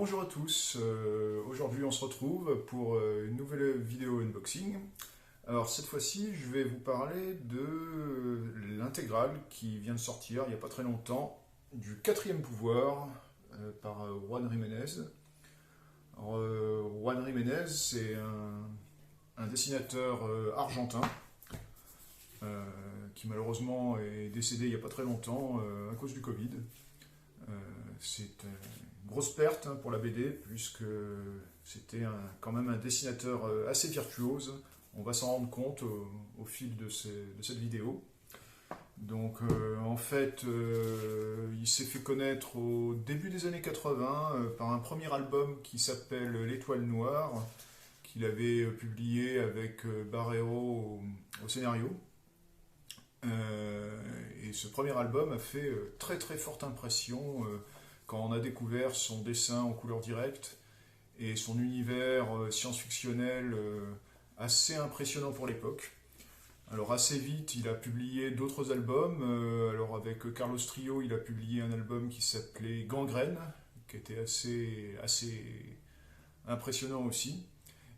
Bonjour à tous, aujourd'hui on se retrouve pour une nouvelle vidéo unboxing. Alors cette fois-ci je vais vous parler de l'intégrale qui vient de sortir il n'y a pas très longtemps du quatrième pouvoir par Juan Jiménez. Alors, Juan Jiménez c'est un dessinateur argentin qui malheureusement est décédé il n'y a pas très longtemps à cause du Covid. C'est une grosse perte pour la BD, puisque c'était quand même un dessinateur assez virtuose. On va s'en rendre compte au fil de cette vidéo. Donc en fait, il s'est fait connaître au début des années 80 par un premier album qui s'appelle L'Étoile Noire, qu'il avait publié avec Barreiro au scénario. Et ce premier album a fait très très forte impression quand on a découvert son dessin en couleur directe et son univers science-fictionnel assez impressionnant pour l'époque. Alors assez vite, il a publié d'autres albums. Alors avec Carlos Trio, il a publié un album qui s'appelait Gangrène, qui était assez impressionnant aussi.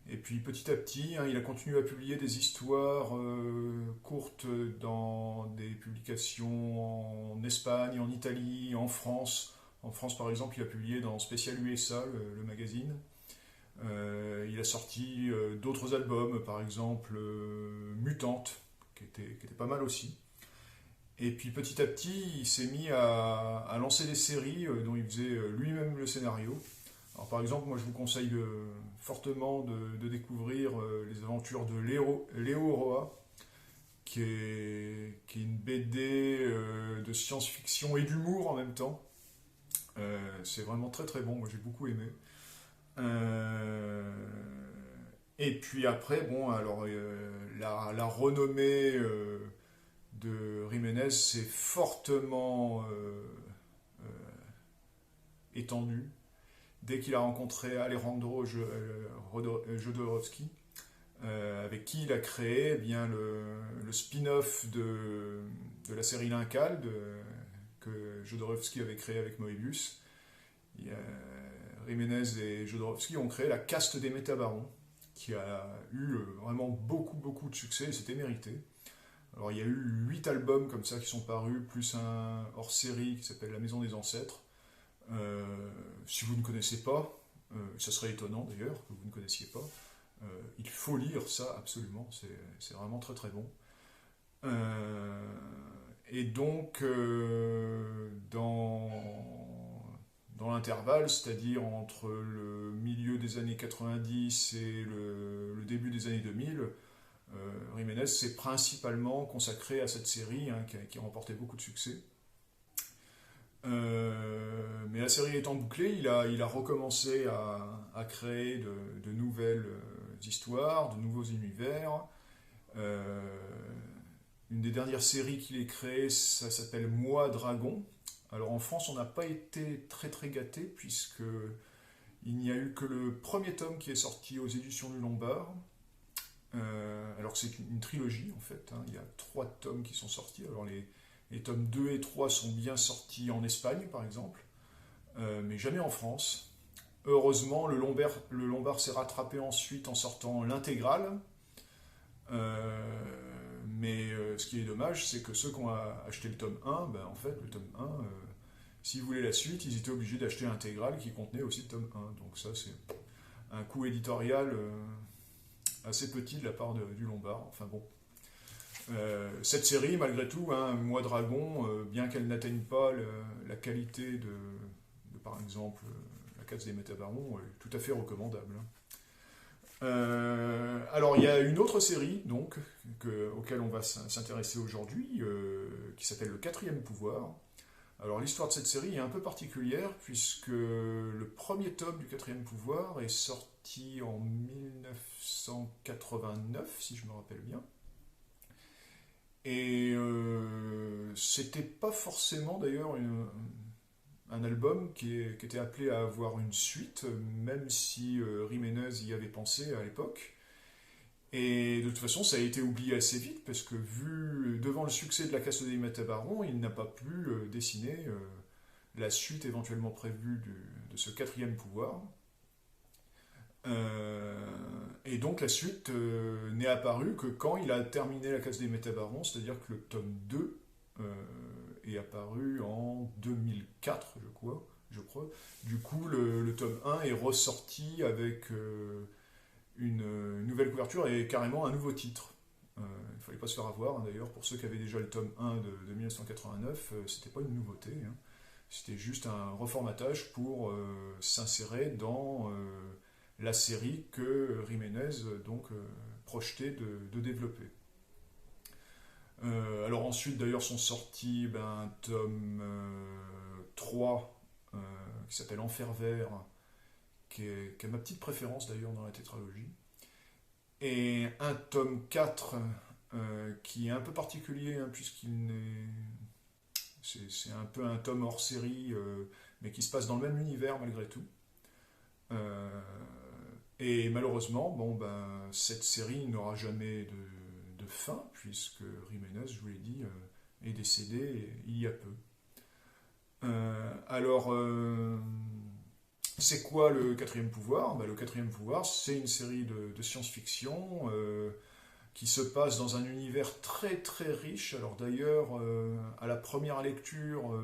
Et puis petit à petit, il a continué à publier des histoires courtes dans des publications en Espagne, en Italie, en France. En France, par exemple, il a publié dans Spécial USA, le magazine. Il a sorti d'autres albums, par exemple Mutante, qui était pas mal aussi. Et puis petit à petit, il s'est mis à lancer des séries dont il faisait lui-même le scénario. Alors, par exemple, moi je vous conseille fortement de découvrir les aventures de Léo Roa, qui est une BD de science-fiction et d'humour en même temps. C'est vraiment très très bon, moi j'ai beaucoup aimé. Et puis après, bon, alors la renommée de Jiménez s'est fortement étendue dès qu'il a rencontré Alejandro Jodorowsky, avec qui il a créé bien le spin-off de la série L'Incal que Jodorowsky avait créé avec Moebius. Jiménez et Jodorowsky ont créé la caste des métabarons, qui a eu vraiment beaucoup de succès et c'était mérité. Alors il y a eu 8 albums comme ça qui sont parus, plus un hors-série qui s'appelle La Maison des Ancêtres. Si vous ne connaissez pas, ça serait étonnant d'ailleurs que vous ne connaissiez pas, il faut lire ça absolument, c'est vraiment très très bon. Et donc dans l'intervalle, c'est-à-dire entre le milieu des années 90 et le début des années 2000, Jiménez s'est principalement consacré à cette série qui a remporté beaucoup de succès. Mais la série étant bouclée, il a recommencé à créer de nouvelles histoires, de nouveaux univers. Une des dernières séries qu'il ait créées, ça s'appelle Moi Dragon. Alors en France, on n'a pas été très très gâtés, puisque il n'y a eu que le premier tome qui est sorti aux éditions du Lombard. Alors c'est une trilogie en fait, il y a 3 tomes qui sont sortis. Alors les tomes 2 et 3 sont bien sortis en Espagne, par exemple, mais jamais en France. Heureusement, le Lombard s'est rattrapé ensuite en sortant l'intégrale. Mais ce qui est dommage, c'est que ceux qui ont acheté le tome 1, en fait, le tome 1, s'ils voulaient la suite, ils étaient obligés d'acheter l'intégrale qui contenait aussi le tome 1. Donc ça, c'est un coût éditorial assez petit de la part du Lombard. Enfin bon. Cette série, malgré tout, Moi Dragon, bien qu'elle n'atteigne pas la qualité de, par exemple, la Caste des Métabarons, est tout à fait recommandable. Alors, il y a une autre série, donc, auquel on va s'intéresser aujourd'hui, qui s'appelle Le Quatrième Pouvoir. Alors, l'histoire de cette série est un peu particulière, puisque le premier tome du Quatrième Pouvoir est sorti en 1989, si je me rappelle bien. Et c'était pas forcément d'ailleurs un album qui était appelé à avoir une suite, même si Jiménez y avait pensé à l'époque. Et de toute façon, ça a été oublié assez vite, parce que devant le succès de la Caste des Métabarons, il n'a pas pu dessiner la suite éventuellement prévue de ce quatrième pouvoir. Et donc la suite n'est apparue que quand il a terminé la case des Métabarons, c'est-à-dire que le tome 2 est apparu en 2004, je crois. Du coup, le tome 1 est ressorti avec une nouvelle couverture et carrément un nouveau titre. Il ne fallait pas se faire avoir, hein, d'ailleurs, pour ceux qui avaient déjà le tome 1 de 1989, c'était pas une nouveauté, hein. C'était juste un reformatage pour s'insérer dans la série que Jiménez donc projetait de développer. Alors ensuite d'ailleurs sont sortis un tome 3 qui s'appelle Enfer Vert, qui est ma petite préférence d'ailleurs dans la tétralogie, et un tome 4 qui est un peu particulier, hein, puisqu'il n'est... C'est un peu un tome hors série, mais qui se passe dans le même univers malgré tout. Et malheureusement, cette série n'aura jamais de fin, puisque Jiménez, je vous l'ai dit, est décédé il y a peu. Alors, c'est quoi le quatrième pouvoir? Le quatrième pouvoir, c'est une série de science-fiction qui se passe dans un univers très très riche. Alors d'ailleurs, à la première lecture,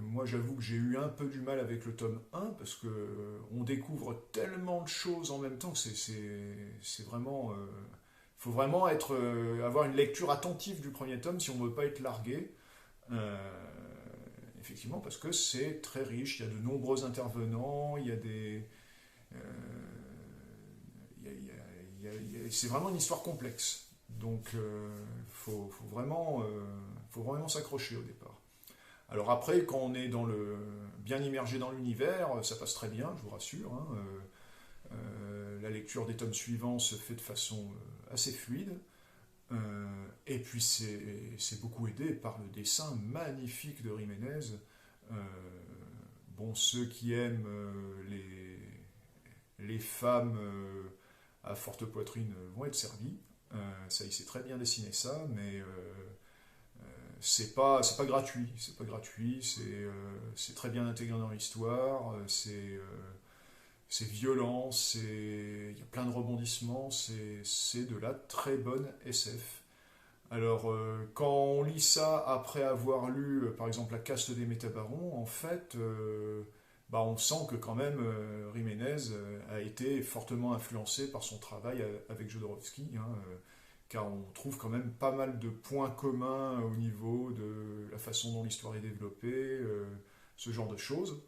moi j'avoue que j'ai eu un peu du mal avec le tome 1, parce que on découvre tellement de choses en même temps que c'est vraiment... Il faut vraiment avoir une lecture attentive du premier tome si on ne veut pas être largué. Effectivement, parce que c'est très riche, il y a de nombreux intervenants, il y a des... c'est vraiment une histoire complexe. Donc, faut vraiment s'accrocher au départ. Alors après, quand on est bien immergé dans l'univers, ça passe très bien, je vous rassure, hein. La lecture des tomes suivants se fait de façon assez fluide. Et puis c'est beaucoup aidé par le dessin magnifique de Jiménez. Ceux qui aiment les femmes à forte poitrine vont être servis. Ça, il sait très bien dessiner ça, mais c'est pas gratuit. C'est pas gratuit, c'est très bien intégré dans l'histoire, c'est violent, il y a plein de rebondissements, c'est de la très bonne SF. Alors, quand on lit ça après avoir lu, par exemple, La Caste des Métabarons, en fait, on sent que quand même Jiménez a été fortement influencé par son travail avec Jodorowsky, hein, car on trouve quand même pas mal de points communs au niveau de la façon dont l'histoire est développée, ce genre de choses.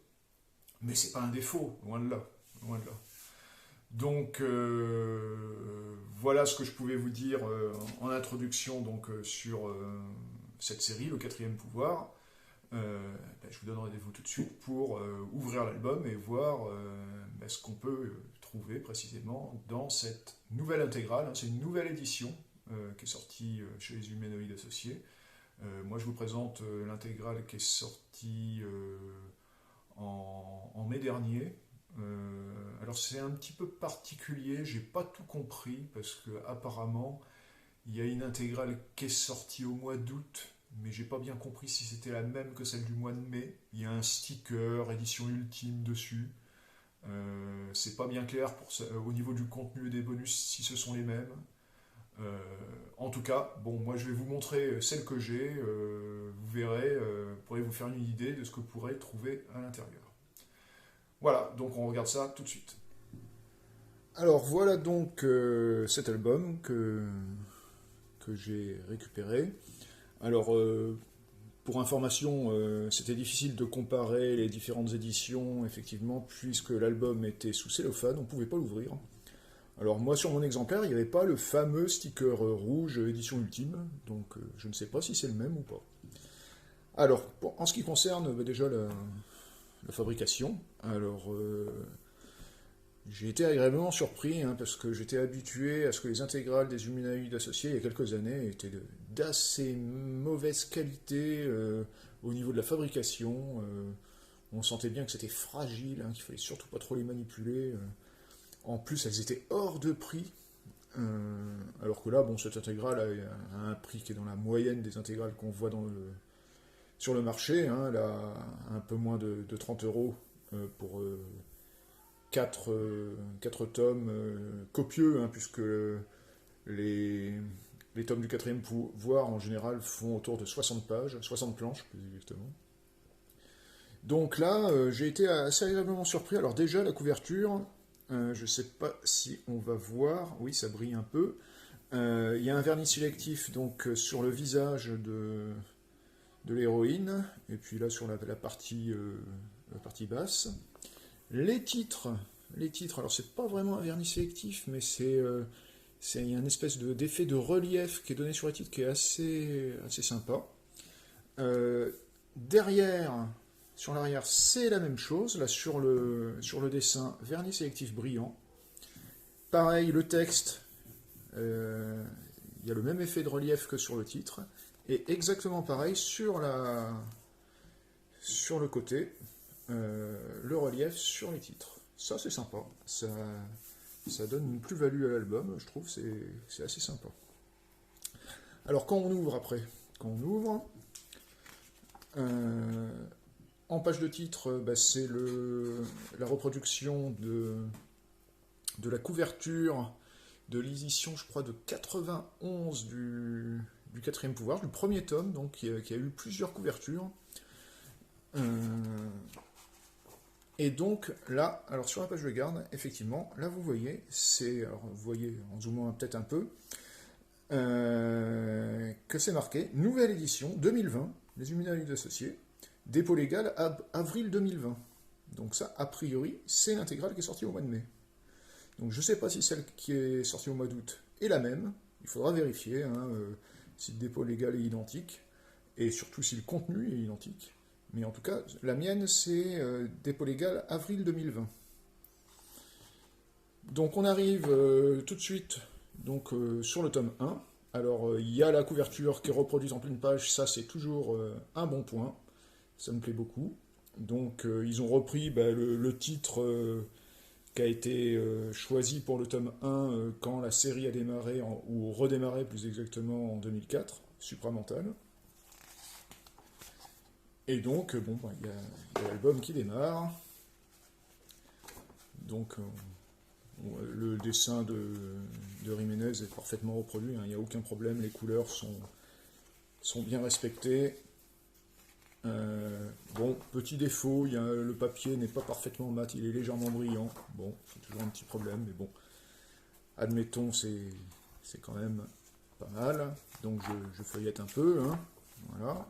Mais c'est pas un défaut, loin de là. Loin de là. Donc voilà ce que je pouvais vous dire en introduction sur cette série, le quatrième pouvoir. Je vous donne rendez-vous tout de suite pour ouvrir l'album et voir ce qu'on peut trouver précisément dans cette nouvelle intégrale, hein. C'est une nouvelle édition qui est sortie chez les Humanoïdes Associés. Moi je vous présente l'intégrale qui est sortie en mai dernier. Alors c'est un petit peu particulier, j'ai pas tout compris, parce que apparemment il y a une intégrale qui est sortie au mois d'août, mais j'ai pas bien compris si c'était la même que celle du mois de mai. Il y a un sticker édition ultime dessus. C'est pas bien clair au niveau du contenu et des bonus si ce sont les mêmes. En tout cas, moi je vais vous montrer celle que j'ai. Vous verrez, vous pourrez vous faire une idée de ce que vous pourrez trouver à l'intérieur. Voilà, donc on regarde ça tout de suite. Alors voilà donc cet album que j'ai récupéré. Alors pour information, c'était difficile de comparer les différentes éditions, effectivement, puisque l'album était sous cellophane, on ne pouvait pas l'ouvrir. Alors moi sur mon exemplaire, il n'y avait pas le fameux sticker rouge édition ultime, donc je ne sais pas si c'est le même ou pas. Alors, en ce qui concerne déjà la fabrication, alors j'ai été agréablement surpris, hein, parce que j'étais habitué à ce que les intégrales des Humanoïdes Associés il y a quelques années étaient d'assez mauvaise qualité au niveau de la fabrication. On sentait bien que c'était fragile, hein, qu'il fallait surtout pas trop les manipuler. En plus, elles étaient hors de prix, alors que là, cette intégrale a un prix qui est dans la moyenne des intégrales qu'on voit sur le marché, hein, là, un peu moins de 30 euros pour 4 tomes copieux, hein, puisque les, les tomes du quatrième pouvoir en général font autour de 60 pages, 60 planches plus exactement. Donc là, j'ai été assez agréablement surpris. Alors déjà, la couverture, je ne sais pas si on va voir, oui, ça brille un peu. Il y a un vernis sélectif donc, sur le visage de l'héroïne, et puis là sur la partie basse. Les titres, alors c'est pas vraiment un vernis sélectif, mais il y a une espèce d'effet de relief qui est donné sur les titres qui est assez sympa. Derrière, sur l'arrière, c'est la même chose. Là, sur le dessin, vernis sélectif brillant. Pareil, le texte, il y a le même effet de relief que sur le titre. Et exactement pareil sur le côté, le relief sur les titres. Ça, c'est sympa. Ça donne une plus-value à l'album, je trouve, c'est assez sympa. Alors, quand on ouvre après, en page de titre, c'est la reproduction de la couverture de l'édition, je crois, de 91 du quatrième pouvoir, du premier tome, donc qui a eu plusieurs couvertures. Et donc là, alors sur la page de garde, effectivement, là vous voyez, vous voyez en zoomant peut-être un peu, que c'est marqué nouvelle édition 2020, les Illuminati associés, dépôt légal avril 2020. Donc ça, a priori, c'est l'intégrale qui est sortie au mois de mai. Donc je ne sais pas si celle qui est sortie au mois d'août est la même, il faudra vérifier hein, si le dépôt légal est identique, et surtout si le contenu est identique. Mais en tout cas, la mienne, c'est dépôt légal avril 2020. Donc on arrive tout de suite donc, sur le tome 1. Alors il y a la couverture qui est reproduite en pleine page, ça c'est toujours un bon point, ça me plaît beaucoup. Donc ils ont repris le titre qui a été choisi pour le tome 1 quand la série a démarré, ou redémarré plus exactement en 2004, Supramental. Et donc, il y a l'album qui démarre. Donc, le dessin de Jiménez est parfaitement reproduit, hein, il n'y a aucun problème, les couleurs sont bien respectées. Petit défaut, le papier n'est pas parfaitement mat, il est légèrement brillant. Bon, c'est toujours un petit problème, mais bon, admettons, c'est quand même pas mal. Donc, je feuillette un peu, hein, voilà.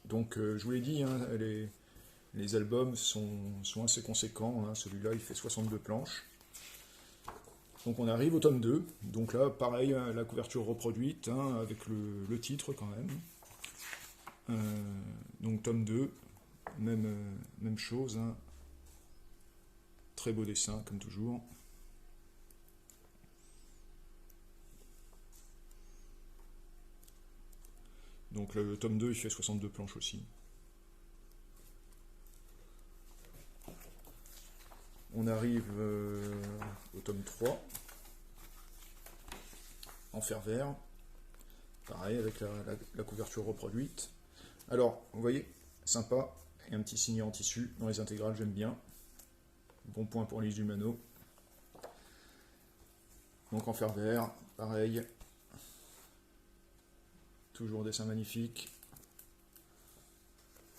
Donc, je vous l'ai dit, hein, les albums sont assez conséquents. Hein. Celui-là, il fait 62 planches. Donc, on arrive au tome 2. Donc là, pareil, hein, la couverture reproduite, hein, avec le titre quand même. Donc, tome 2, même chose. Hein. Très beau dessin, comme toujours. Donc le tome 2, il fait 62 planches aussi. On arrive au tome 3, en fer vert. Pareil, avec la couverture reproduite. Alors, vous voyez, sympa. Et un petit signet en tissu dans les intégrales, j'aime bien. Bon point pour les Humano. Donc en fer vert, pareil. Toujours dessin magnifique.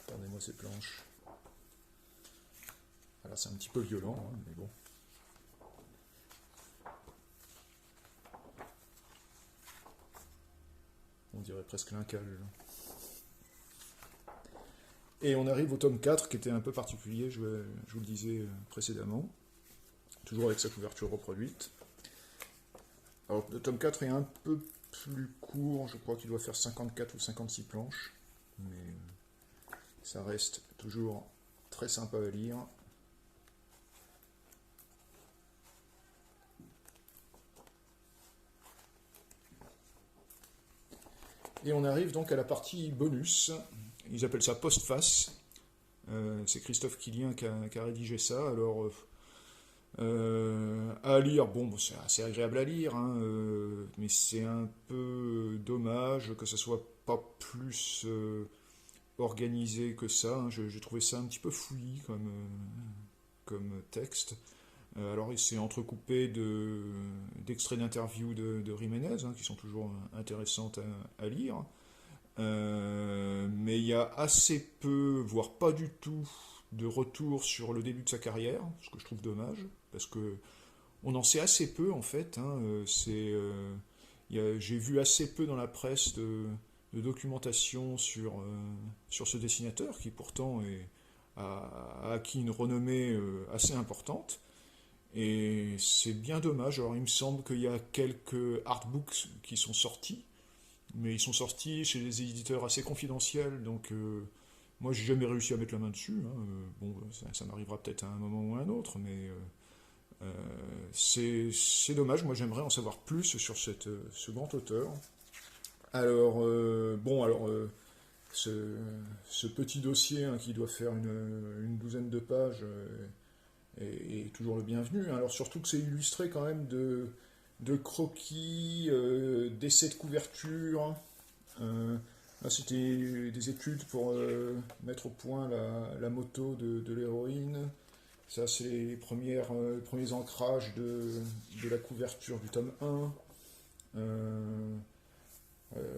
Regardez-moi ces planches. Voilà, c'est un petit peu violent, hein, mais bon. On dirait presque lincage. Et on arrive au tome 4, qui était un peu particulier, je vous le disais précédemment. Toujours avec sa couverture reproduite. Alors, le tome 4 est un peu plus court, je crois qu'il doit faire 54 ou 56 planches, mais ça reste toujours très sympa à lire. Et on arrive donc à la partie bonus, ils appellent ça postface, c'est Christophe Quillien qui a rédigé ça, alors à lire, c'est assez agréable à lire, hein, mais c'est un peu dommage que ce soit pas plus organisé que ça, hein. J'ai trouvé ça un petit peu fouillis comme texte. Alors il s'est entrecoupé d'extraits d'interviews de Jiménez, hein, qui sont toujours intéressantes à lire. Mais il y a assez peu, voire pas du tout, de retour sur le début de sa carrière, ce que je trouve dommage, parce que on en sait assez peu en fait, hein. J'ai vu assez peu dans la presse de documentation sur ce dessinateur qui pourtant a acquis une renommée assez importante. Et c'est bien dommage. Alors il me semble qu'il y a quelques artbooks qui sont sortis, mais ils sont sortis chez des éditeurs assez confidentiels, donc moi j'ai jamais réussi à mettre la main dessus, hein. Bon, ça m'arrivera peut-être à un moment ou à un autre, mais c'est dommage. Moi j'aimerais en savoir plus sur ce grand auteur. Alors, ce, ce petit dossier, hein, qui doit faire une douzaine de pages, est toujours le bienvenu, hein. Alors surtout que c'est illustré quand même de croquis, d'essais de couverture. Là, c'était des études pour mettre au point la moto de l'héroïne. Ça, c'est les premiers ancrages de la couverture du tome 1.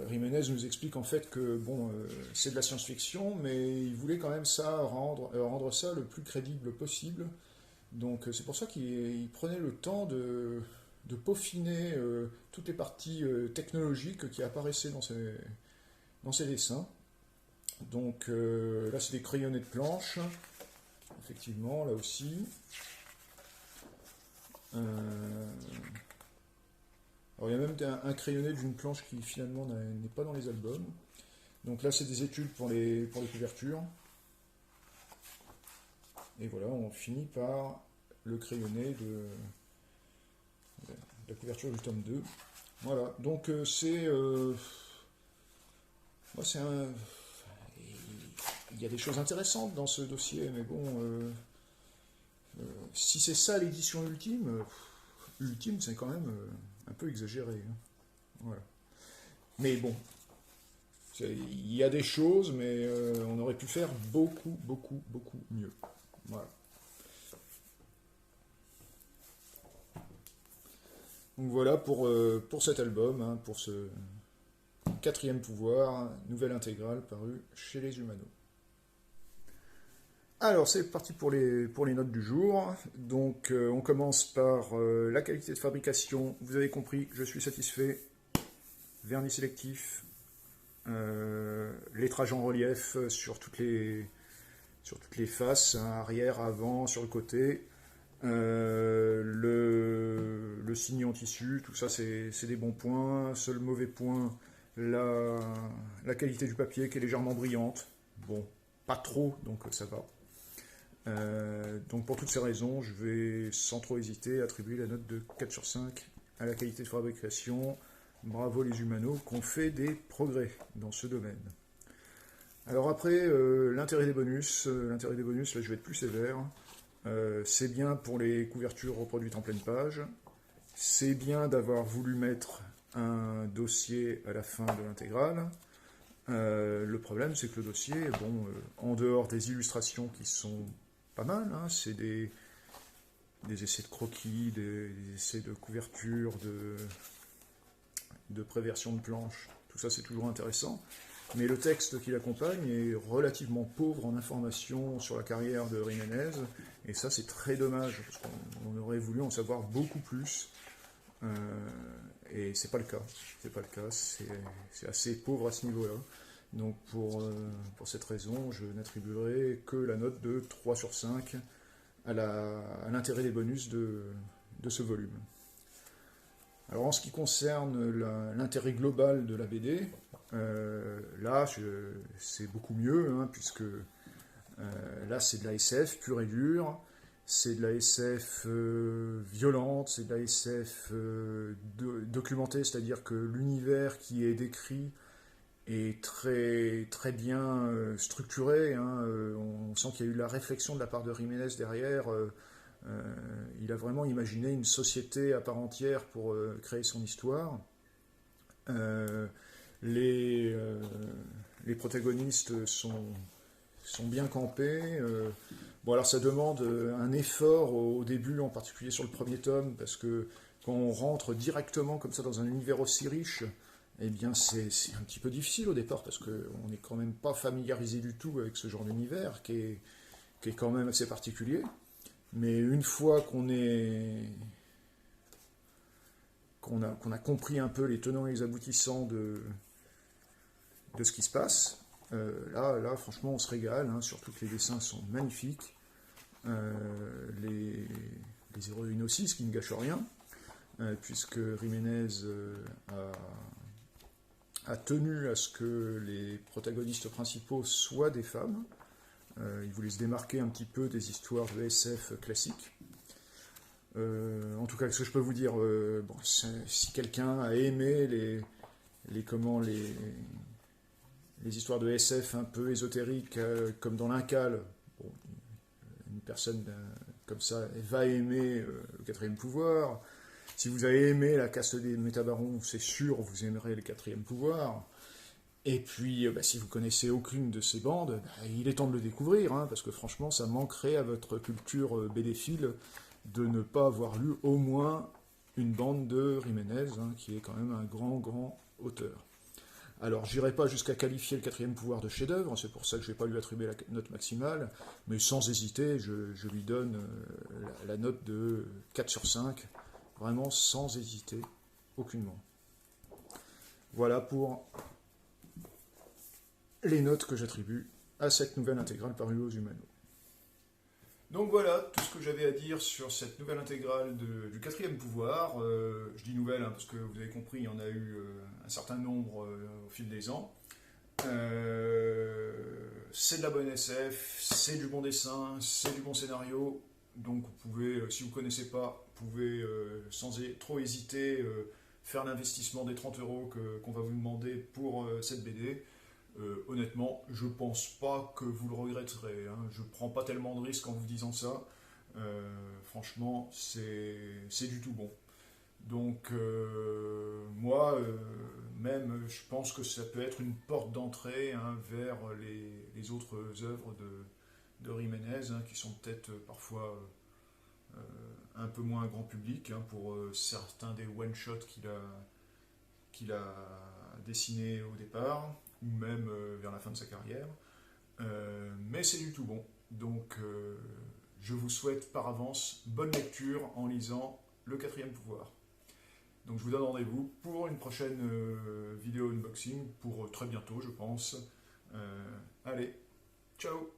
Jiménez nous explique en fait que bon, c'est de la science-fiction, mais il voulait quand même rendre ça le plus crédible possible. Donc c'est pour ça qu'il prenait le temps de peaufiner toutes les parties technologiques qui apparaissaient dans ses dessins. Donc là, c'est des crayonnés de planche, effectivement, là aussi. Alors il y a même un crayonné d'une planche qui finalement n'est pas dans les albums. Donc là, c'est des études pour les couvertures. Et voilà, on finit par le crayonné de la couverture du tome 2. Voilà, donc c'est un... Il y a des choses intéressantes dans ce dossier, mais bon, si c'est ça l'édition ultime, c'est quand même un peu exagéré, hein. Voilà. Mais bon, il y a des choses, mais on aurait pu faire beaucoup, beaucoup, beaucoup mieux. Voilà. Donc voilà pour cet album, hein, pour ce quatrième pouvoir, nouvelle intégrale parue chez les Humano. Alors c'est parti pour les notes du jour. Donc on commence par la qualité de fabrication. Vous avez compris, je suis satisfait. Vernis sélectif, lettrage en relief sur toutes les faces, hein, arrière, avant, sur le côté. Le signe en tissu, tout ça c'est des bons points. Seul mauvais point, la qualité du papier qui est légèrement brillante. Bon, pas trop, donc ça va. Donc pour toutes ces raisons, je vais sans trop hésiter attribuer la note de 4 sur 5 à la qualité de fabrication. Bravo les Humano qui ont fait des progrès dans ce domaine. Alors après, l'intérêt des bonus, là je vais être plus sévère. C'est bien pour les couvertures reproduites en pleine page. C'est bien d'avoir voulu mettre un dossier à la fin de l'intégrale. Le problème, c'est que le dossier, bon, en dehors des illustrations qui sont pas mal, hein, c'est des essais de croquis, des essais de couverture, de préversion de planche. Tout ça, c'est toujours intéressant. Mais le texte qui l'accompagne est relativement pauvre en informations sur la carrière de Jiménez, et ça c'est très dommage, parce qu'on aurait voulu en savoir beaucoup plus, et c'est pas le cas. C'est pas le cas, c'est assez pauvre à ce niveau-là. Donc pour cette raison, je n'attribuerai que la note de 3 sur 5 à l'intérêt des bonus de ce volume. Alors en ce qui concerne l'intérêt global de la BD, là c'est beaucoup mieux, hein, puisque là c'est de la SF pure et dure, c'est de la SF violente, c'est de la SF documentée, c'est-à-dire que l'univers qui est décrit est très, très bien structuré, hein, on sent qu'il y a eu de la réflexion de la part de Jiménez derrière. Il a vraiment imaginé une société à part entière pour créer son histoire. Les, euh, les protagonistes sont bien campés. Bon, alors ça demande un effort au début, en particulier sur le premier tome, parce que quand on rentre directement comme ça dans un univers aussi riche, eh bien c'est un petit peu difficile au départ, parce qu'on n'est quand même pas familiarisé du tout avec ce genre d'univers, qui est quand même assez particulier. Mais une fois qu'on a compris un peu les tenants et les aboutissants de ce qui se passe, là, franchement, on se régale, hein, surtout que les dessins sont magnifiques. Les héroïnes aussi, ce qui ne gâche rien, puisque Jiménez a tenu à ce que les protagonistes principaux soient des femmes. Il voulait se démarquer un petit peu des histoires de SF classiques. En tout cas, ce que je peux vous dire, bon, si quelqu'un a aimé les histoires de SF un peu ésotériques, comme dans l'Incal, bon, une personne comme ça va aimer le quatrième pouvoir. Si vous avez aimé la caste des métabarons, c'est sûr, vous aimerez le quatrième pouvoir. Et puis, si vous connaissez aucune de ces bandes, il est temps de le découvrir, hein, parce que franchement, ça manquerait à votre culture BDphile de ne pas avoir lu au moins une bande de Jiménez, hein, qui est quand même un grand, grand auteur. Alors, j'irai pas jusqu'à qualifier le quatrième pouvoir de chef-d'œuvre, c'est pour ça que je vais pas lui attribuer la note maximale, mais sans hésiter, je lui donne la note de 4 sur 5, vraiment sans hésiter, aucunement. Voilà pour les notes que j'attribue à cette nouvelle intégrale parue aux Humano. Donc voilà tout ce que j'avais à dire sur cette nouvelle intégrale du quatrième pouvoir. Je dis nouvelle parce que vous avez compris, il y en a eu un certain nombre au fil des ans. C'est de la bonne SF, c'est du bon dessin, c'est du bon scénario. Donc vous pouvez, si vous ne connaissez pas, vous pouvez sans trop hésiter faire l'investissement des 30 € qu'on va vous demander pour cette BD. Honnêtement, je pense pas que vous le regretterez. Hein. Je prends pas tellement de risques en vous disant ça. Franchement, c'est du tout bon. Donc, moi, même, je pense que ça peut être une porte d'entrée, hein, vers les autres œuvres de Jiménez, hein, qui sont peut-être parfois un peu moins grand public, hein, pour certains des one-shots qu'il a dessinés au départ, ou même vers la fin de sa carrière. Mais c'est du tout bon. Donc, je vous souhaite par avance bonne lecture en lisant le quatrième pouvoir. Donc je vous donne rendez-vous pour une prochaine vidéo unboxing, pour très bientôt je pense. Allez, ciao!